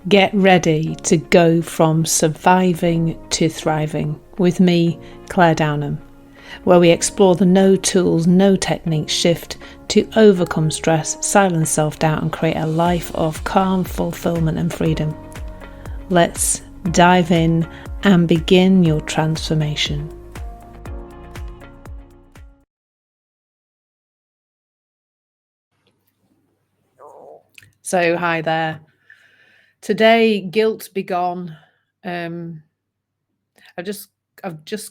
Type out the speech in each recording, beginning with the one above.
Get ready to go from surviving to thriving with me, Clare Downham, where we explore the no tools, no techniques shift to overcome stress, silence self-doubt and create a life of calm, fulfillment and freedom. Let's dive in and begin your transformation. So hi there. Today, guilt be gone. I'm just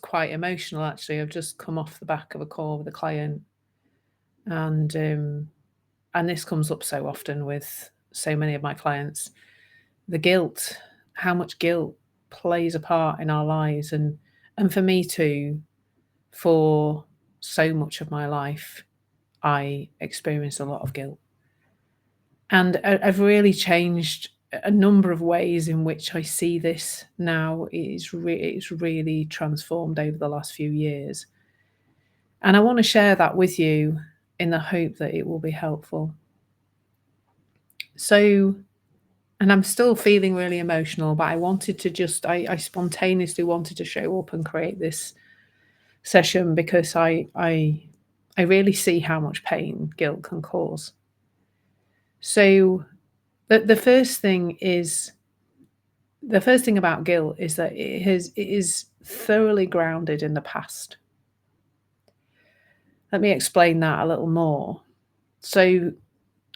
quite emotional actually. I've just come off the back of a call with a client, and this comes up so often with so many of my clients. The guilt, how much guilt plays a part in our lives, and for me too, for so much of my life, I experienced a lot of guilt. And I've really changed a number of ways in which I see this now. It's really transformed over the last few years. And I want to share that with you in the hope that it will be helpful. So, and I'm still feeling really emotional, but I wanted to I spontaneously wanted to show up and create this session because I really see how much pain guilt can cause. So the first thing about guilt is that it is thoroughly grounded in the past. Let me explain that a little more. So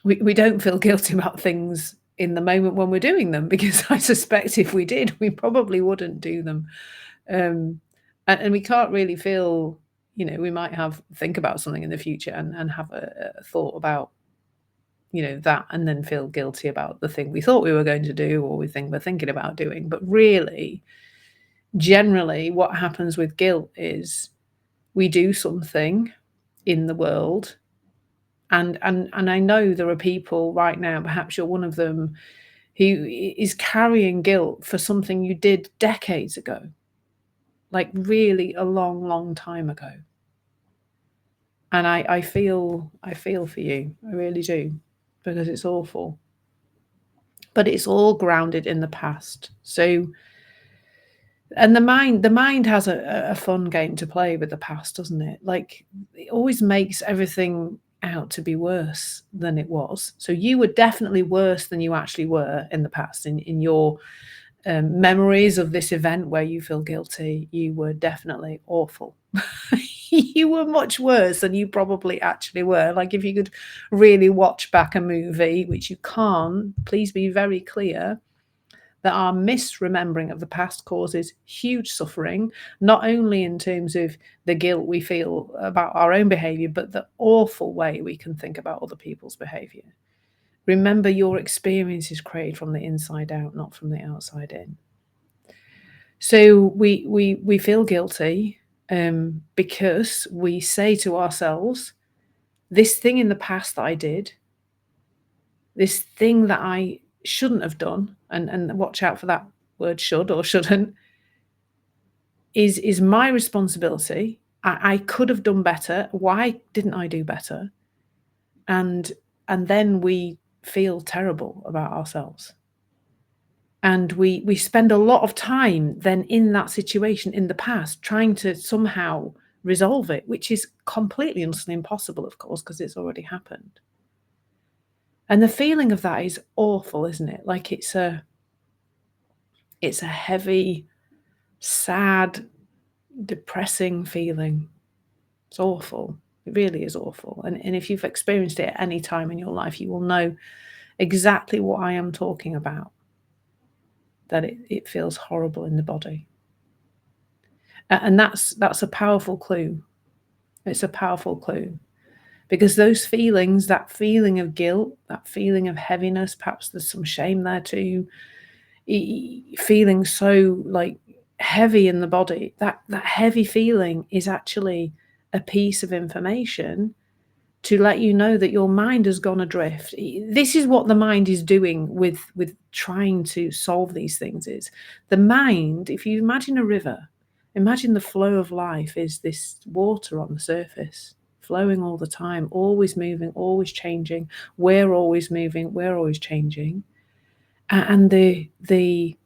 we don't feel guilty about things in the moment when we're doing them, because I suspect if we did, we probably wouldn't do them. And we can't really feel, we might think about something in the future and have a thought about, that, and then feel guilty about the thing we thought we were going to do, or we're thinking about doing. But really, generally, what happens with guilt is we do something in the world, and I know there are people right now, perhaps you're one of them, who is carrying guilt for something you did decades ago, like really a long, long time ago. And I feel for you, I really do, because it's awful. But it's all grounded in the past. So, and the mind has a fun game to play with the past, doesn't it? Like, it always makes everything out to be worse than it was. So you were definitely worse than you actually were in the past. In your memories of this event where you feel guilty, you were definitely awful. You were much worse than you probably actually were. Like, if you could really watch back a movie, which you can't, please be very clear that our misremembering of the past causes huge suffering, not only in terms of the guilt we feel about our own behavior, but the awful way we can think about other people's behavior. Remember, your experience is created from the inside out, not from the outside in. So we feel guilty because we say to ourselves, this thing in the past that I did, this thing that I shouldn't have done, and watch out for that word should or shouldn't, is my responsibility. I could have done better. Why didn't I do better? And then we feel terrible about ourselves. And we spend a lot of time then in that situation in the past trying to somehow resolve it, which is completely impossible, of course, because it's already happened. And the feeling of that is awful, isn't it? Like, it's a heavy, sad, depressing feeling. It's awful. It really is awful. And if you've experienced it at any time in your life, you will know exactly what I am talking about, that it feels horrible in the body. And that's a powerful clue. It's a powerful clue, because those feelings, that feeling of guilt, that feeling of heaviness, perhaps there's some shame there too, feeling so like heavy in the body, that heavy feeling is actually a piece of information to let you know that your mind has gone adrift. This is what the mind is doing with trying to solve these things. Is the mind, if you imagine a river, imagine the flow of life is this water on the surface, flowing all the time, always moving, always changing. We're always moving, we're always changing. And the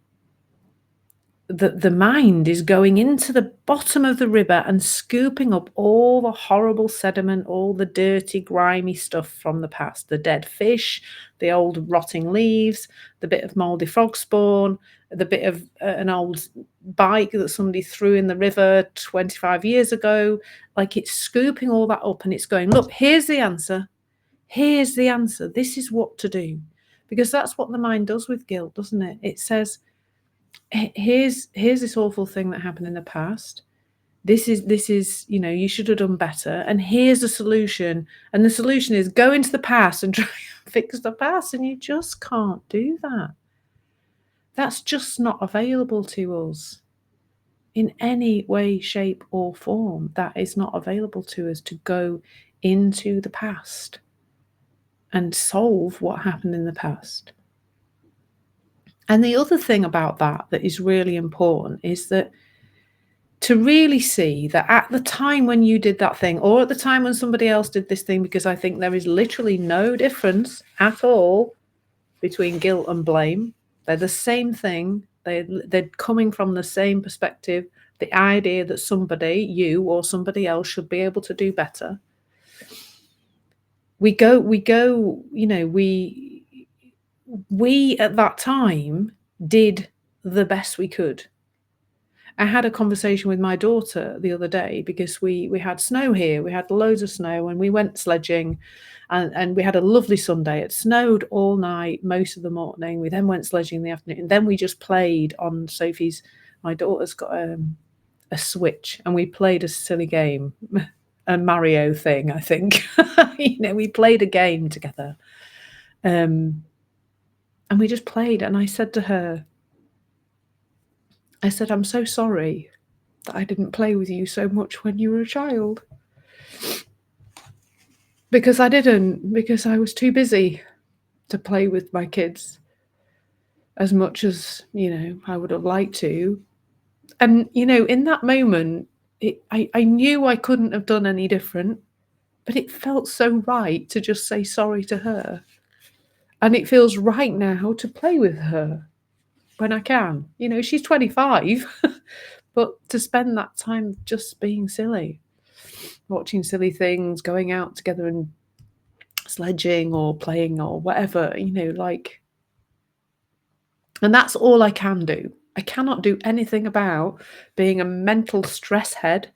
mind is going into the bottom of the river and scooping up all the horrible sediment, all the dirty, grimy stuff from the past, the dead fish, the old rotting leaves, the bit of mouldy frog spawn, the bit of an old bike that somebody threw in the river 25 years ago. Like, it's scooping all that up and it's going, look, here's the answer. Here's the answer. This is what to do. Because that's what the mind does with guilt, doesn't it? It says, here's this awful thing that happened in the past. This is, you should have done better. And here's the solution. And the solution is go into the past and try and fix the past. And you just can't do that. That's just not available to us in any way, shape, or form. That is not available to us, to go into the past and solve what happened in the past. And the other thing about that is really important is that to really see that at the time when you did that thing, or at the time when somebody else did this thing, because I think there is literally no difference at all between guilt and blame. They're the same thing. They're coming from the same perspective. The idea that somebody, you or somebody else, should be able to do better. We at that time did the best we could. I had a conversation with my daughter the other day because we had snow here. We had loads of snow and we went sledging and we had a lovely Sunday. It snowed all night, most of the morning. We then went sledging in the afternoon. And then we just played on Sophie's, my daughter's got a Switch, and we played a silly game, a Mario thing, I think. We played a game together. And we just played. And I said to her, I'm so sorry that I didn't play with you so much when you were a child. Because I didn't, because I was too busy to play with my kids as much as, I would have liked to. And, in that moment, I knew I couldn't have done any different, but it felt so right to just say sorry to her. And it feels right now to play with her when I can. She's 25, but to spend that time just being silly, watching silly things, going out together and sledging or playing or whatever, and that's all I can do. I cannot do anything about being a mental stress head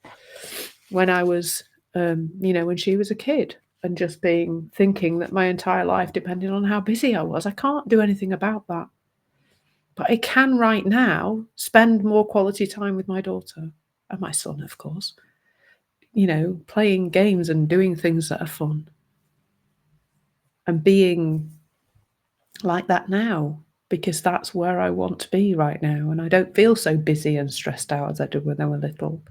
when I was, when she was a kid, and just thinking that my entire life depended on how busy I was. I can't do anything about that. But I can right now spend more quality time with my daughter and my son, of course, playing games and doing things that are fun and being like that now, because that's where I want to be right now. And I don't feel so busy and stressed out as I did when I was little.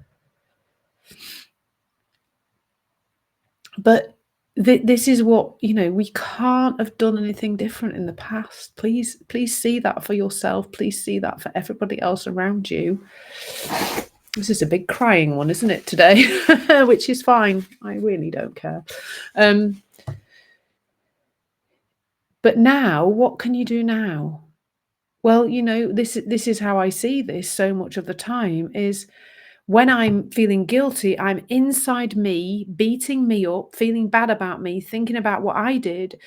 But this is what, we can't have done anything different in the past. Please see that for yourself. Please see that for everybody else around you. This is a big crying one, isn't it, today? Which is fine. I really don't care. But now, what can you do now? Well, this is how I see this so much of the time is when I'm feeling guilty, I'm inside me, beating me up, feeling bad about me, thinking about what I did,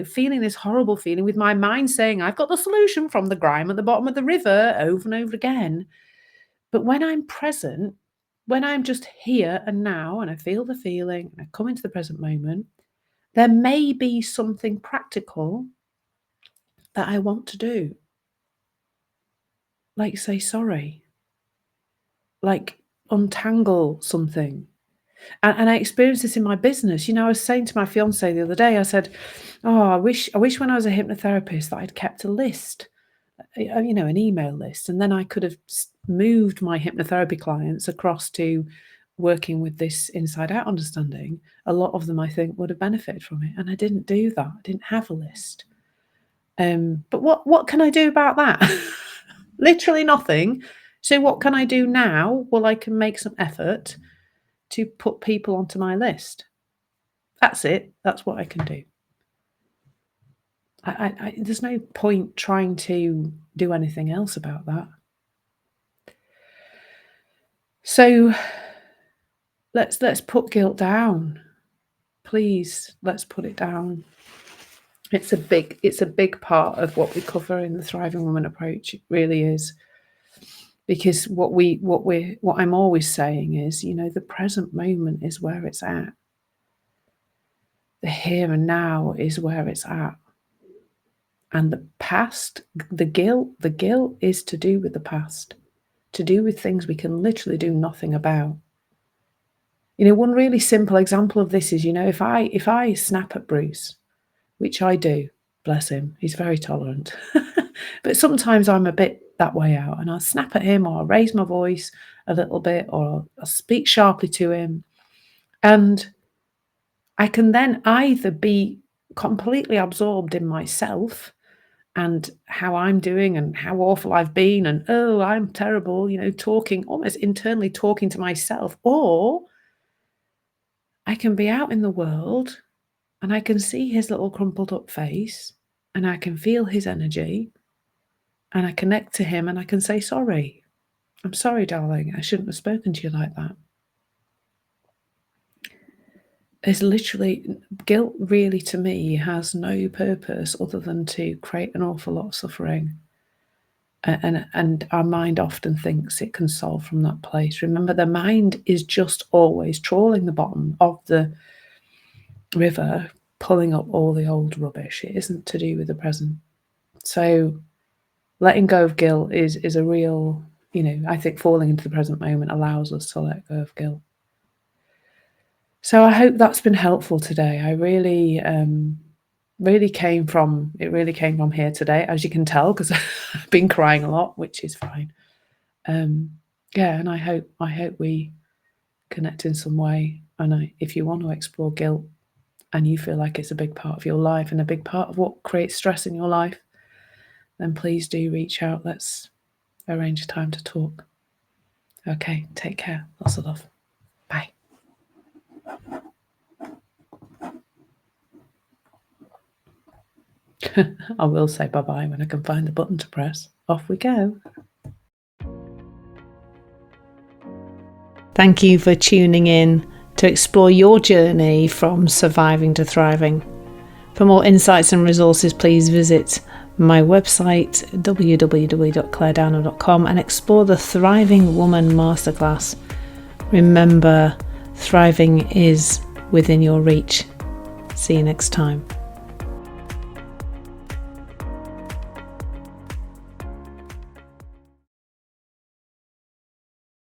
feeling this horrible feeling with my mind saying, I've got the solution from the grime at the bottom of the river over and over again. But when I'm present, when I'm just here and now, and I feel the feeling, and I come into the present moment, there may be something practical that I want to do. Like say sorry. Like untangle something. And I experienced this in my business. I was saying to my fiance the other day, I said, oh, I wish when I was a hypnotherapist that I'd kept a list, an email list. And then I could have moved my hypnotherapy clients across to working with this inside out understanding. A lot of them, I think, would have benefited from it. And I didn't do that. I didn't have a list. But what can I do about that? Literally nothing. So what can I do now? Well, I can make some effort to put people onto my list. That's it. That's what I can do. There's no point trying to do anything else about that. So let's put guilt down. Please, let's put it down. It's a big part of what we cover in the Thriving Woman approach. It really is. Because what I'm always saying is, the present moment is where it's at. The here and now is where it's at. And the past, the guilt is to do with the past, to do with things we can literally do nothing about. One really simple example of this is, if I snap at Bruce, which I do, bless him, he's very tolerant. But sometimes I'm a bit that way out, and I'll snap at him, or I'll raise my voice a little bit, or I'll speak sharply to him. And I can then either be completely absorbed in myself and how I'm doing and how awful I've been and, oh, I'm terrible, talking, almost internally talking to myself, or I can be out in the world and I can see his little crumpled up face and I can feel his energy and I connect to him and I can say, sorry. I'm sorry, darling. I shouldn't have spoken to you like that. There's literally, guilt really to me has no purpose other than to create an awful lot of suffering. And our mind often thinks it can solve from that place. Remember, the mind is just always trawling the bottom of the river, pulling up all the old rubbish. It isn't to do with the present. So letting go of guilt is a real, I think falling into the present moment allows us to let go of guilt. So I hope that's been helpful today. I really came from here today, as you can tell, because I've been crying a lot, which is fine. And I hope we connect in some way. And if you want to explore guilt and you feel like it's a big part of your life and a big part of what creates stress in your life, then please do reach out. Let's arrange a time to talk. Okay, take care. Lots of love. Bye. I will say bye-bye when I can find the button to press. Off we go. Thank you for tuning in to explore your journey from surviving to thriving. For more insights and resources, please visit my website www.claredownham.com and explore the Thriving Woman Masterclass. Remember, thriving is within your reach. See you next time.